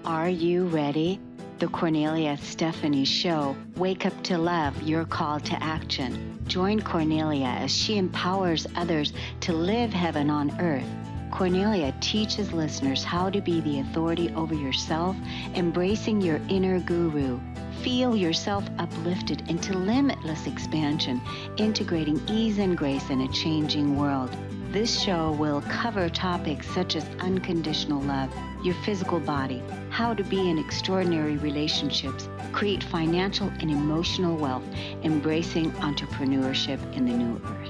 Are you ready? The Cornelia Stephanie Show. Wake up to love, your call to action. Join Cornelia as she empowers others to live heaven on earth. Cornelia teaches listeners how to be the authority over yourself, embracing your inner guru. Feel yourself uplifted into limitless expansion, integrating ease and grace in a changing world. This show will cover topics such as unconditional love, your physical body, how to be in extraordinary relationships, create financial and emotional wealth, embracing entrepreneurship in the new earth.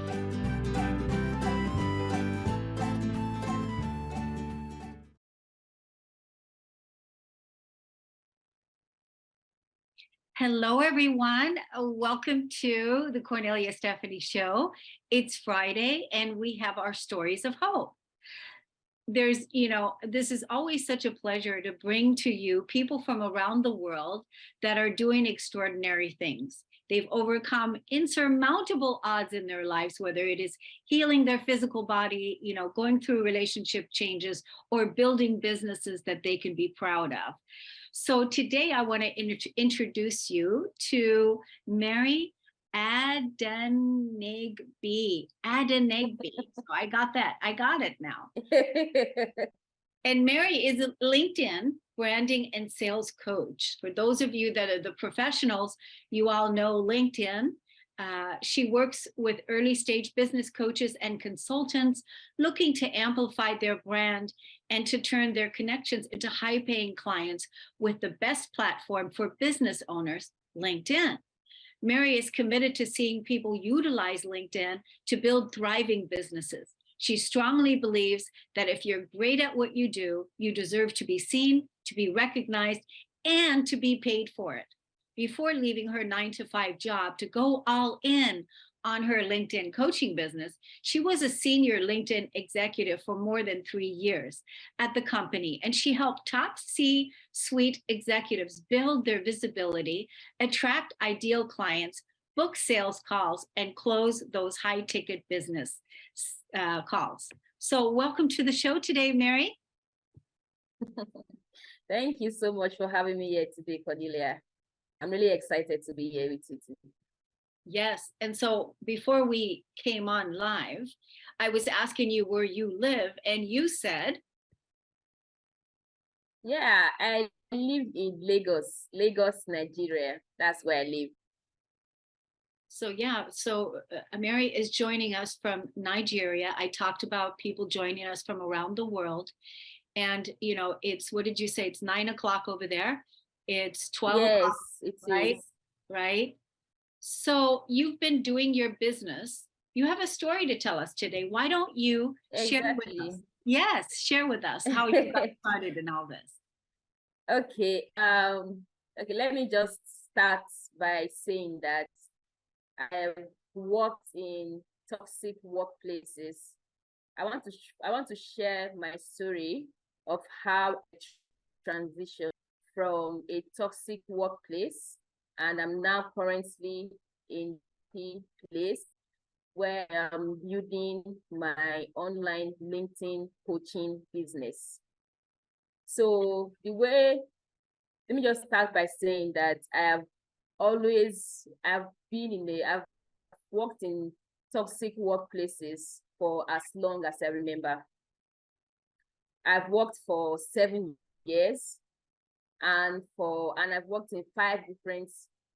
Hello, everyone. Welcome to the Cornelia Stephanie Show. It's Friday, and we have our stories of hope. This is always such a pleasure to bring to you people from around the world that are doing extraordinary things. They've overcome insurmountable odds in their lives, whether it is healing their physical body, going through relationship changes, or building businesses that they can be proud of. So today I want to introduce you to Mary Adenegbe. So I got that. I got it now. And Mary is a LinkedIn branding and sales coach. For those of you that are the professionals, you all know LinkedIn. She works with early stage business coaches and consultants looking to amplify their brand and to turn their connections into high-paying clients with the best platform for business owners, LinkedIn. Mary is committed to seeing people utilize LinkedIn to build thriving businesses. She strongly believes that if you're great at what you do, you deserve to be seen, to be recognized, and to be paid for it. Before leaving her 9-to-5 job to go all in on her LinkedIn coaching business, she was a senior LinkedIn executive for more than 3 years at the company, and she helped top C-suite executives build their visibility, attract ideal clients, book sales calls, and close those high-ticket business calls. So welcome to the show today, Mary. Thank you so much for having me here today, Cornelia. I'm really excited to be here with you today. Yes. And so before we came on live, I was asking you where you live, and you said? Yeah, I live in Lagos, Nigeria. That's where I live. So Mary is joining us from Nigeria. I talked about people joining us from around the world. And, it's, what did you say? It's 9 o'clock over there. It's 12 o'clock, it right? is. Right. So you've been doing your business. You have a story to tell us today. Why don't you share with us? Yes, share with us how you got started in all this. Okay. Okay, let me just start by saying that I have worked in toxic workplaces. I want to share my story of how I transitioned from a toxic workplace, and I'm now currently in a place where I'm building my online LinkedIn coaching business. So let me just start by saying that I've worked in toxic workplaces for as long as I remember. I've worked for 7 years, and I've worked in 5 different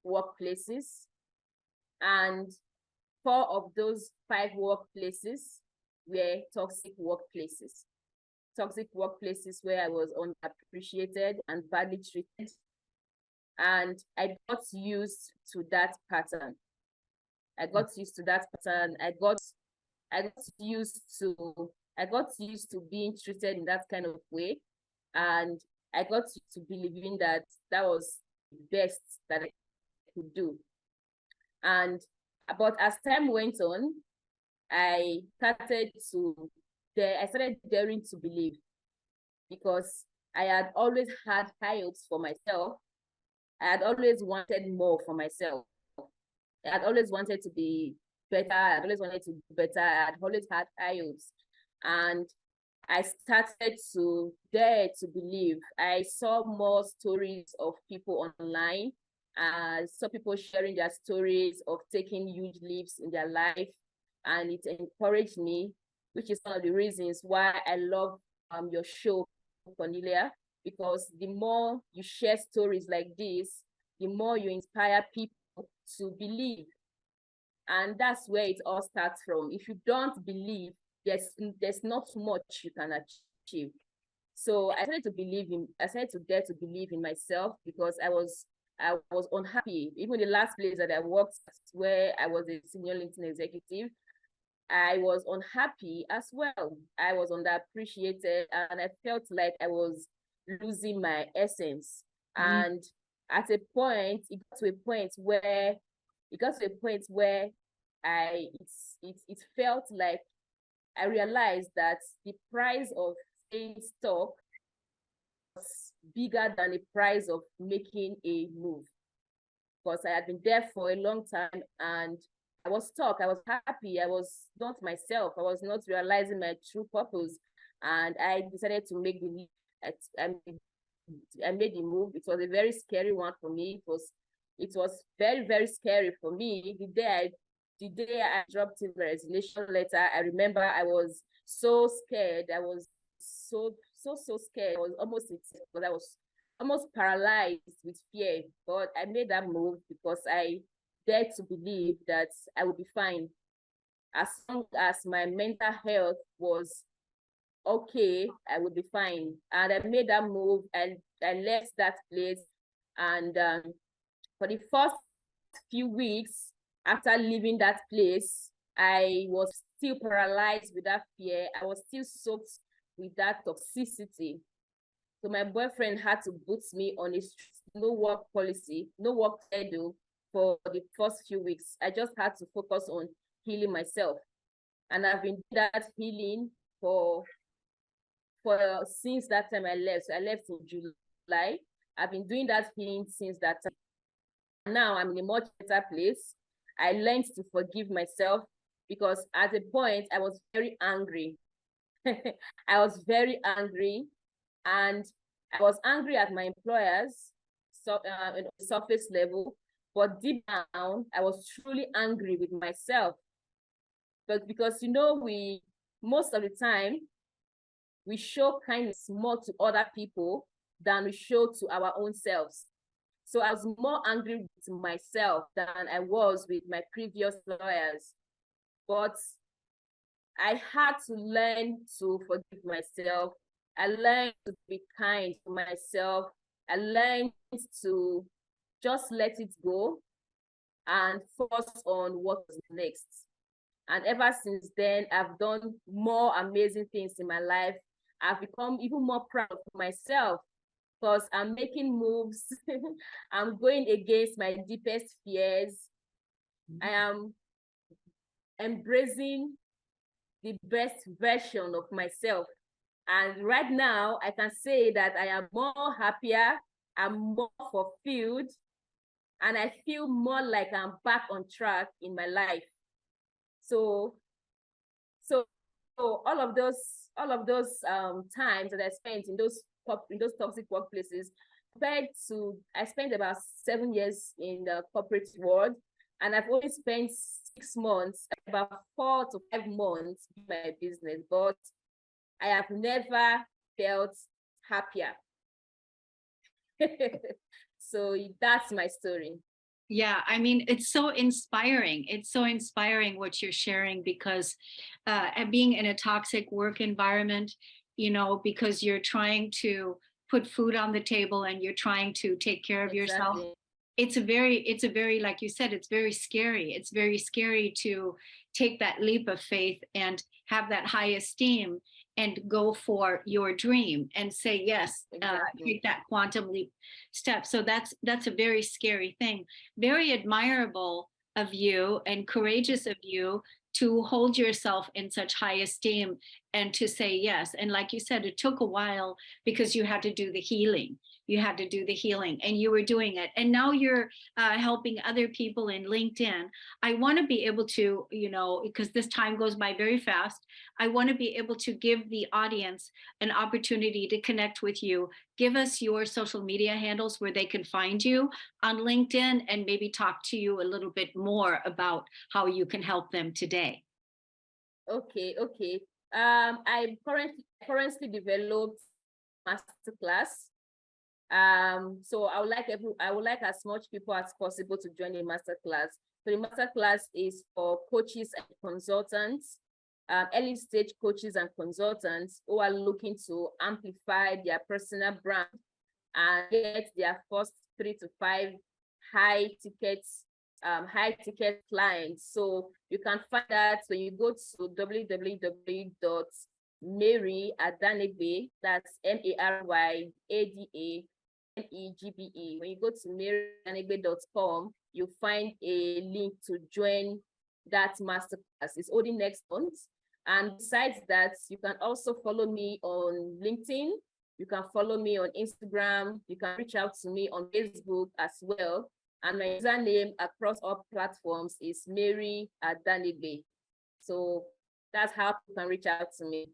workplaces, and 4 of those 5 workplaces were toxic workplaces. Toxic workplaces where I was underappreciated and badly treated, and I got used to that pattern. I got used to being treated in that kind of way, and I got used to believing that that was the best that I could do. But as time went on, I started daring to believe, because I had always had high hopes for myself. I had always wanted more for myself. I'd always wanted to be better. I'd always wanted to do better. I'd always had high hopes. And I started to dare to believe. I saw more stories of people online. I saw people sharing their stories of taking huge leaps in their life. And it encouraged me, which is one of the reasons why I love your show, Kornelia, because the more you share stories like this, the more you inspire people to believe. And that's where it all starts from. If you don't believe, there's not much you can achieve. So I started to dare to believe in myself, because I was unhappy. Even the last place that I worked, where I was a senior LinkedIn executive, I was unhappy as well. I was underappreciated, and I felt like I was losing my essence. And at a point, it got to a point where it felt like I realized that the price of staying stuck was bigger than the price of making a move. Because I had been there for a long time and I was stuck. I was happy. I was not myself. I was not realizing my true purpose. And I decided to make the leap. I made the move. It was a very scary one for me. It was very, very scary for me. The day I dropped in the resignation letter, I remember I was so scared. I was so scared. I was almost paralyzed with fear. But I made that move because I dared to believe that I would be fine. As long as my mental health was okay, I would be fine. And I made that move, and I left that place. And for the first few weeks after leaving that place, I was still paralyzed with that fear. I was still soaked with that toxicity. So my boyfriend had to put me on a no work policy, no work schedule for the first few weeks. I just had to focus on healing myself. And I've been doing that healing for since that time I left. So I left in July. I've been doing that healing since that time. Now I'm in a much better place. I learned to forgive myself, because at a point I was very angry. I was very angry, and I was angry at my employers, so at the surface level, but deep down I was truly angry with myself. But because we most of the time we show kindness more to other people than we show to our own selves. So I was more angry with myself than I was with my previous lawyers. But I had to learn to forgive myself. I learned to be kind to myself. I learned to just let it go and focus on what was next. And ever since then, I've done more amazing things in my life. I've become even more proud of myself, because I'm making moves. I'm going against my deepest fears. I am embracing the best version of myself. And right now, I can say that I am more happier, I'm more fulfilled, and I feel more like I'm back on track in my life. So all of those times that I spent in those toxic workplaces, I spent about 7 years in the corporate world, and I've only spent 6 months, about 4 to 5 months in my business, but I have never felt happier. So that's my story. Yeah, I mean, it's so inspiring. It's so inspiring what you're sharing, because being in a toxic work environment, because you're trying to put food on the table and you're trying to take care of yourself. Exactly. It's a very, like you said, it's very scary. It's very scary to take that leap of faith and have that high esteem and go for your dream and say yes, Exactly. take that quantum leap step. So that's a very scary thing. Very admirable of you and courageous of you to hold yourself in such high esteem and to say yes. And like you said, it took a while because you had to do the healing. you had to do the healing, and you were doing it. And now you're helping other people in LinkedIn. I want to be able to, because this time goes by very fast, I want to be able to give the audience an opportunity to connect with you. Give us your social media handles where they can find you on LinkedIn, and maybe talk to you a little bit more about how you can help them today. Okay. I currently developed masterclass. So I would like as much people as possible to join the masterclass. So the masterclass is for coaches and consultants, early stage coaches and consultants who are looking to amplify their personal brand and get their first 3 to 5 high ticket clients. So you can find that when you go to www.maryadanegbe, that's MARYADANEGBE. When you go to maryadanegbe.com, you'll find a link to join that masterclass. It's only next month. And besides that, you can also follow me on LinkedIn. You can follow me on Instagram. You can reach out to me on Facebook as well. And my username across all platforms is Mary Adanegbe. So that's how you can reach out to me.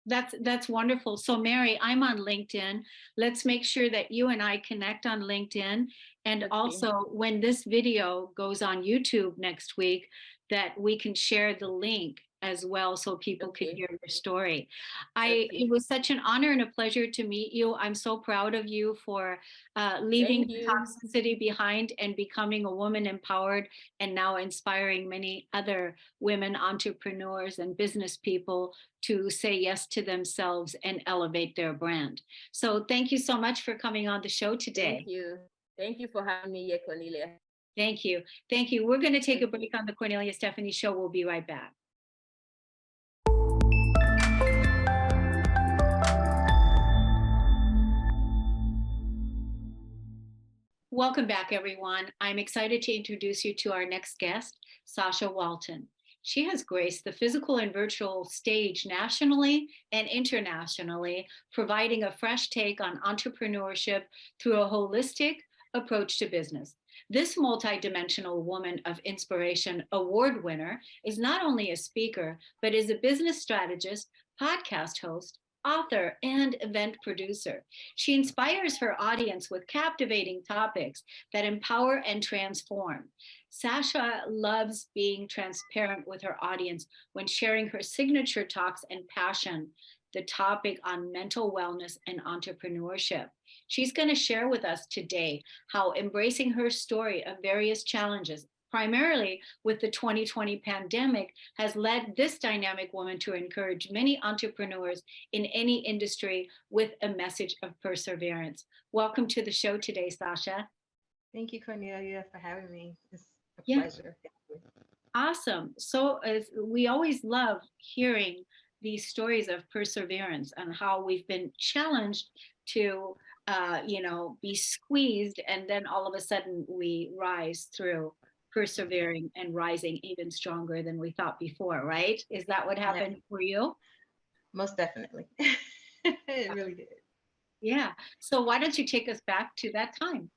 That's wonderful. So Mary, I'm on LinkedIn. Let's make sure that you and I connect on LinkedIn. And Okay. also, when this video goes on YouTube next week, that we can share the link as well, so people can hear your story. It was such an honor and a pleasure to meet you. I'm so proud of you for leaving the toxicity behind and becoming a woman empowered, and now inspiring many other women entrepreneurs and business people to say yes to themselves and elevate their brand. So thank you so much for coming on the show today. Thank you. Thank you for having me here, Kornelia. Thank you. Thank you. We're going to take a break on the Kornelia Stephanie Show. We'll be right back. Welcome back, everyone. I'm excited to introduce you to our next guest, Sasha Walton. She has graced the physical and virtual stage nationally and internationally, providing a fresh take on entrepreneurship through a holistic approach to business. This multidimensional woman of inspiration award winner is not only a speaker, but is a business strategist, podcast host, author, and event producer. She inspires her audience with captivating topics that empower and transform. Sasha loves being transparent with her audience when sharing her signature talks and passion, the topic on mental wellness and entrepreneurship. She's going to share with us today how embracing her story of various challenges, primarily with the 2020 pandemic, has led this dynamic woman to encourage many entrepreneurs in any industry with a message of perseverance. Welcome to the show today, Sasha. Thank you, Kornelia, for having me. It's a pleasure. Awesome. So we always love hearing these stories of perseverance and how we've been challenged to be squeezed, and then all of a sudden we rise through, persevering and rising even stronger than we thought before, right? Is that what happened for you? Most definitely. It really did. Yeah. So why don't you take us back to that time?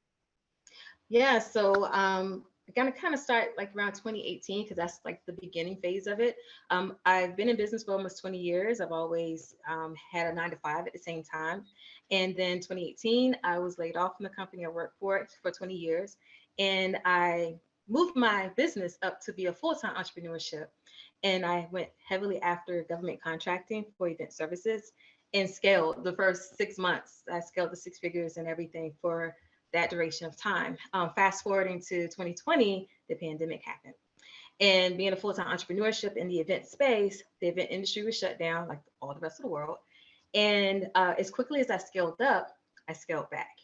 Yeah, so I'm gonna kind of start like around 2018, because that's like the beginning phase of it. I've been in business for almost 20 years. I've always had a 9 to 5 at the same time. And then 2018, I was laid off from the company I worked for 20 years. And I moved my business up to be a full-time entrepreneurship. And I went heavily after government contracting for event services and scaled the first 6 months. I scaled the 6 figures and everything for that duration of time. Fast forwarding to 2020, the pandemic happened. And being a full-time entrepreneurship in the event space, the event industry was shut down like all the rest of the world. And as quickly as I scaled up, I scaled back.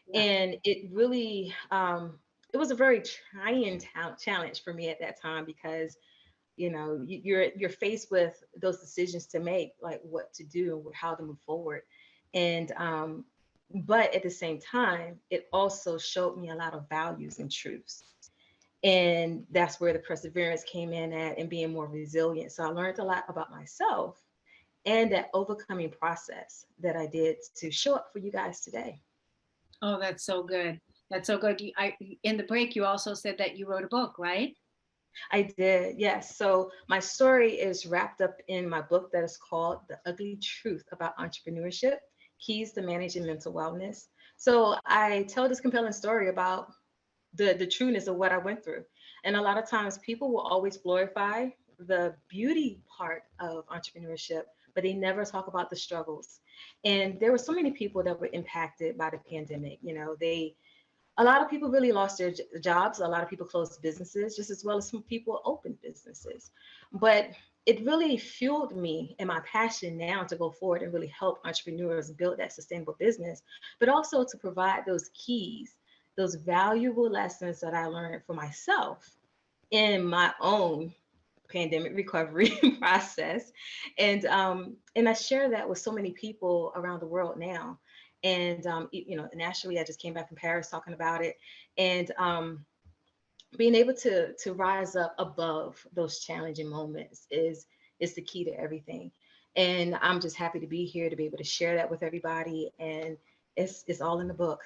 Yeah. And it really, it was a very trying challenge for me at that time, because you're faced with those decisions to make, like what to do and how to move forward. And but at the same time, it also showed me a lot of values and truths. And that's where the perseverance came in at, and being more resilient. So I learned a lot about myself and that overcoming process that I did to show up for you guys today. Oh, that's so good. That's so good. In the break, you also said that you wrote a book, right? I did, yes. So my story is wrapped up in my book that is called The Ugly Truth About Entrepreneurship, Keys to Managing Mental Wellness. So I tell this compelling story about the trueness of what I went through. And a lot of times people will always glorify the beauty part of entrepreneurship, but they never talk about the struggles. And there were so many people that were impacted by the pandemic. A lot of people really lost their jobs. A lot of people closed businesses, just as well as some people opened businesses. But it really fueled me and my passion now to go forward and really help entrepreneurs build that sustainable business, but also to provide those keys, those valuable lessons that I learned for myself in my own pandemic recovery process. And I share that with so many people around the world now. And nationally, I just came back from Paris talking about it. And being able to rise up above those challenging moments is the key to everything. And I'm just happy to be here to be able to share that with everybody. And it's all in the book.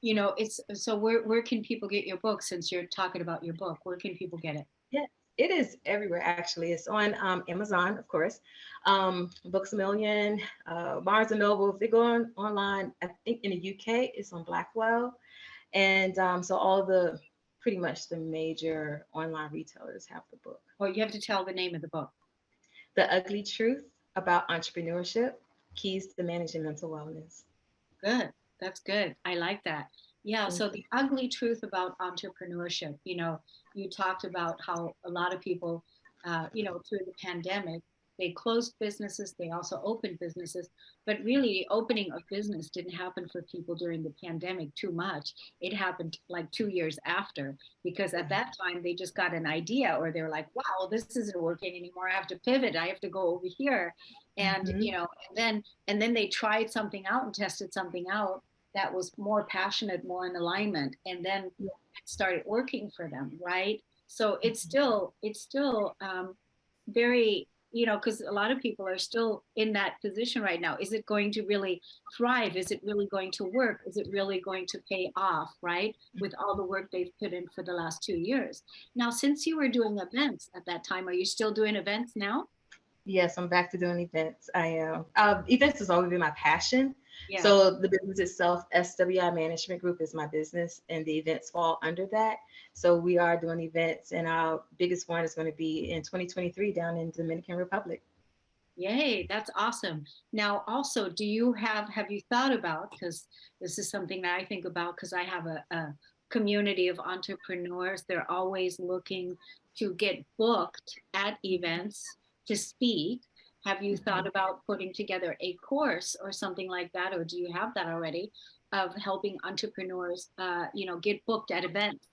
It's so where can people get your book since you're talking about your book? Where can people get it? Yeah, it is everywhere actually. It's on Amazon, of course, Books a Million, Barnes and Noble. If they go online, I think in the UK it's on Blackwell, and so all the pretty much the major online retailers have the book. Well, you have to tell the name of the book. The Ugly Truth About Entrepreneurship: Keys to Managing Mental Wellness. Good. That's good. I like that. Yeah. Thank So you. the ugly truth about entrepreneurship, you talked about how a lot of people, through the pandemic, they closed businesses, they also opened businesses, but really the opening of business didn't happen for people during the pandemic too much. It happened like 2 years after, because at that time they just got an idea or they're like, wow, this isn't working anymore. I have to pivot. I have to go over here. And, Mhm. and then they tried something out and tested something out that was more passionate, more in alignment, and then Yeah. it started working for them, right? So Mhm. it's still very, because a lot of people are still in that position right now. Is it going to really thrive? Is it really going to work? Is it really going to pay off, right? With all the work they've put in for the last 2 years. Now, since you were doing events at that time, are you still doing events now? Yes, I'm back to doing events. I am. Events has always been my passion. Yeah. So the business itself, SWI Management Group, is my business, and the events fall under that. So we are doing events, and our biggest one is going to be in 2023 down in Dominican Republic. Yay, that's awesome. Now, also, have you thought about, because this is something that I think about because I have a community of entrepreneurs. They're always looking to get booked at events to speak. Have you thought Mhm. about putting together a course or something like that, or do you have that already, of helping entrepreneurs, get booked at events?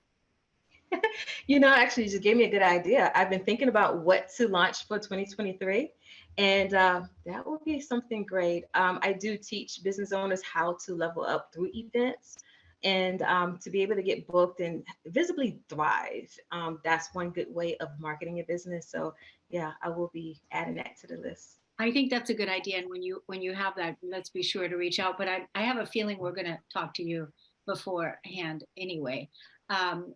Actually, you just gave me a good idea. I've been thinking about what to launch for 2023, and that would be something great. I do teach business owners how to level up through events and to be able to get booked and visibly thrive. That's one good way of marketing your business. So, yeah, I will be adding that to the list. I think that's a good idea. And when you have that, let's be sure to reach out. But I have a feeling we're going to talk to you beforehand anyway.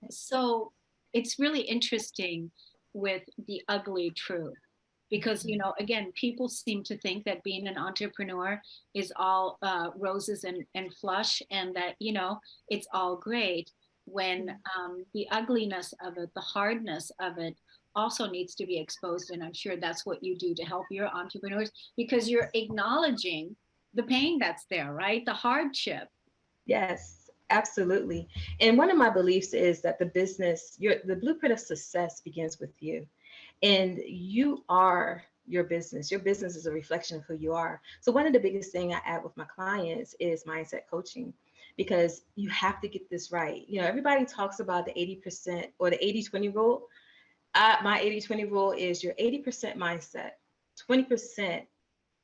So it's really interesting with the ugly truth because again, people seem to think that being an entrepreneur is all roses and flush, and that it's all great. When the ugliness of it, the hardness of it, also needs to be exposed. And I'm sure that's what you do to help your entrepreneurs because you're acknowledging the pain that's there, right? The hardship. Yes, absolutely. And one of my beliefs is that the blueprint of success begins with you. And you are your business. Your business is a reflection of who you are. So one of the biggest thing I add with my clients is mindset coaching because you have to get this right. Everybody talks about the 80% or the 80-20 rule. My 80-20 rule is your 80% mindset, 20%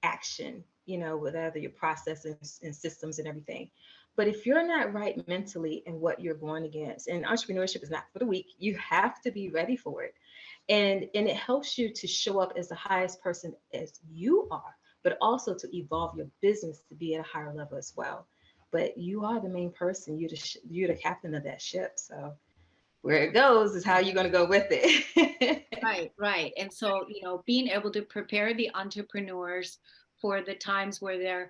action, with other your processes and systems and everything. But if you're not right mentally in what you're going against, and entrepreneurship is not for the weak, you have to be ready for it. And it helps you to show up as the highest person as you are, but also to evolve your business to be at a higher level as well. but you are the main person. You're the captain of that ship. So where it goes is how you're going to go with it. Right, right. And so, being able to prepare the entrepreneurs for the times where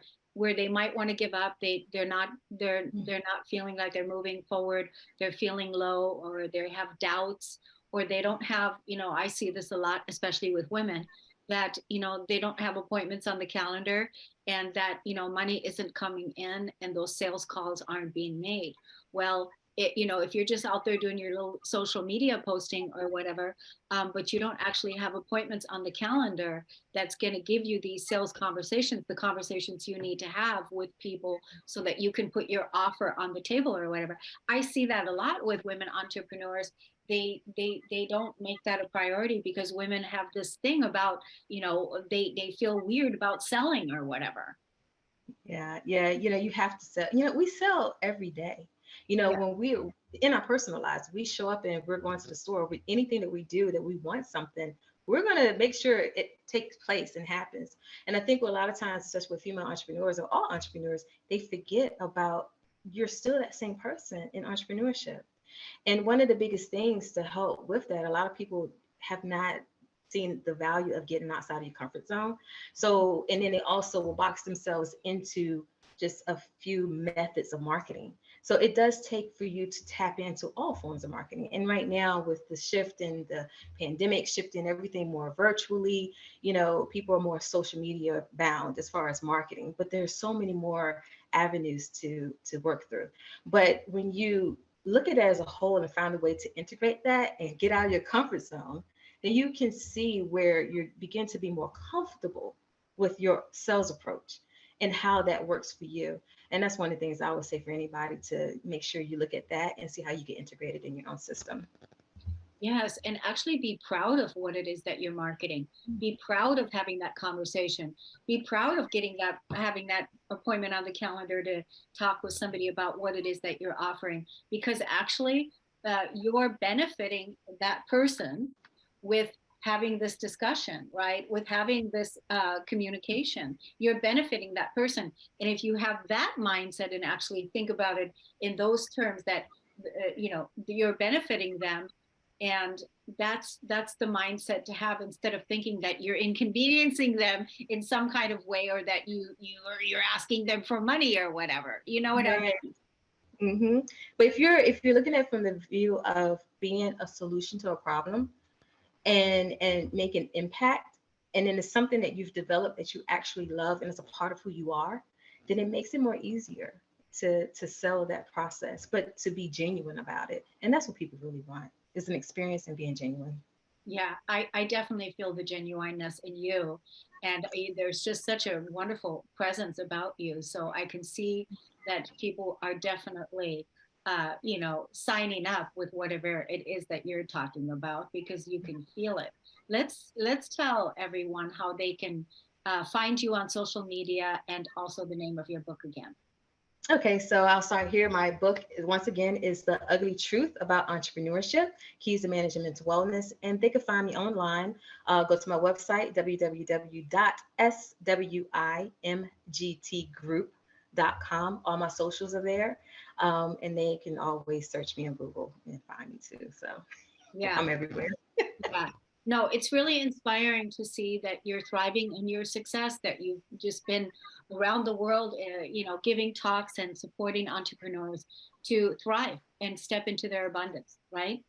they might want to give up, they're not feeling like they're moving forward, they're feeling low, or they have doubts, or they don't have, I see this a lot, especially with women, that, they don't have appointments on the calendar, and that, money isn't coming in, and those sales calls aren't being made. Well, if you're just out there doing your little social media posting or whatever, but you don't actually have appointments on the calendar that's going to give you these sales conversations, the conversations you need to have with people so that you can put your offer on the table or whatever. I see that a lot with women entrepreneurs. They don't make that a priority because women have this thing about, they feel weird about selling or whatever. Yeah, you have to sell. We sell every day. Yeah. When we're in our personal lives, we show up and we're going to the store with anything that we do that we want something, we're going to make sure it takes place and happens. And I think a lot of times, especially with female entrepreneurs or all entrepreneurs, they forget about you're still that same person in entrepreneurship. And one of the biggest things to help with that, a lot of people have not seen the value of getting outside of your comfort zone. So, and then they also will box themselves into just a few methods of marketing. So it does take for you to tap into all forms of marketing. And right now, with the shift in the pandemic, shifting everything more virtually, people are more social media bound as far as marketing, but there's so many more avenues to work through. But when you look at it as a whole and find a way to integrate that and get out of your comfort zone, then you can see where you begin to be more comfortable with your sales approach and how that works for you. And that's one of the things I would say for anybody, to make sure you look at that and see how you get integrated in your own system. Yes, and actually be proud of what it is that you're marketing. Be proud of having that conversation. Be proud of having that appointment on the calendar to talk with somebody about what it is that you're offering, because actually you're benefiting that person with having this discussion, right? With having this communication, you're benefiting that person. And if you have that mindset and actually think about it in those terms, that you're benefiting them, and that's the mindset to have, instead of thinking that you're inconveniencing them in some kind of way, or that you're asking them for money or whatever. You know what I mean? Mm-hmm. But if you're looking at it from the view of being a solution to a problem, and make an impact, and then it's something that you've developed that you actually love and it's a part of who you are, then it makes it more easier to sell that process, but to be genuine about it. And that's what people really want, is an experience and being genuine. Yeah, I definitely feel the genuineness in you. And there's just such a wonderful presence about you. So I can see that people are definitely, signing up with whatever it is that you're talking about, because you can feel it. Let's tell everyone how they can find you on social media, and also the name of your book again. Okay, so I'll start here. My book, once again, is The Ugly Truth About Entrepreneurship, Keys to Management to Wellness. And they can find me online. Go to my website, www.swimgtgroup.com. All my socials are there. And they can always search me on Google and find me too. So Yeah. I'm everywhere. Yeah. No, it's really inspiring to see that you're thriving in your success, that you've just been around the world, giving talks and supporting entrepreneurs to thrive and step into their abundance, right?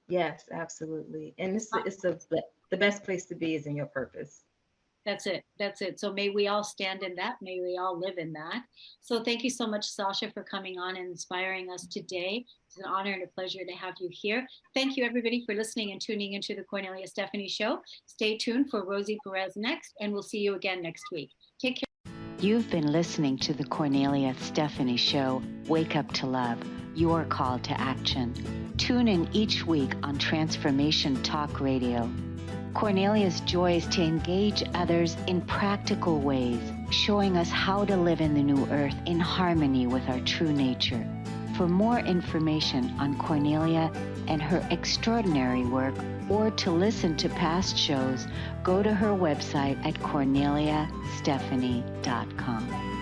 Yes, absolutely. And the best place to be is in your purpose. That's it. That's it. So may we all stand in that. May we all live in that. So thank you so much, Sasha, for coming on and inspiring us today. It's an honor and a pleasure to have you here. Thank you, everybody, for listening and tuning into the Kornelia Stephanie Show. Stay tuned for Rosie Perez next, and we'll see you again next week. Take care. You've been listening to the Kornelia Stephanie Show, Wake Up to Love, your call to action. Tune in each week on Transformation Talk Radio. Kornelia's joy is to engage others in practical ways, showing us how to live in the new earth in harmony with our true nature. For more information on Kornelia and her extraordinary work, or to listen to past shows, go to her website at korneliastephanie.com.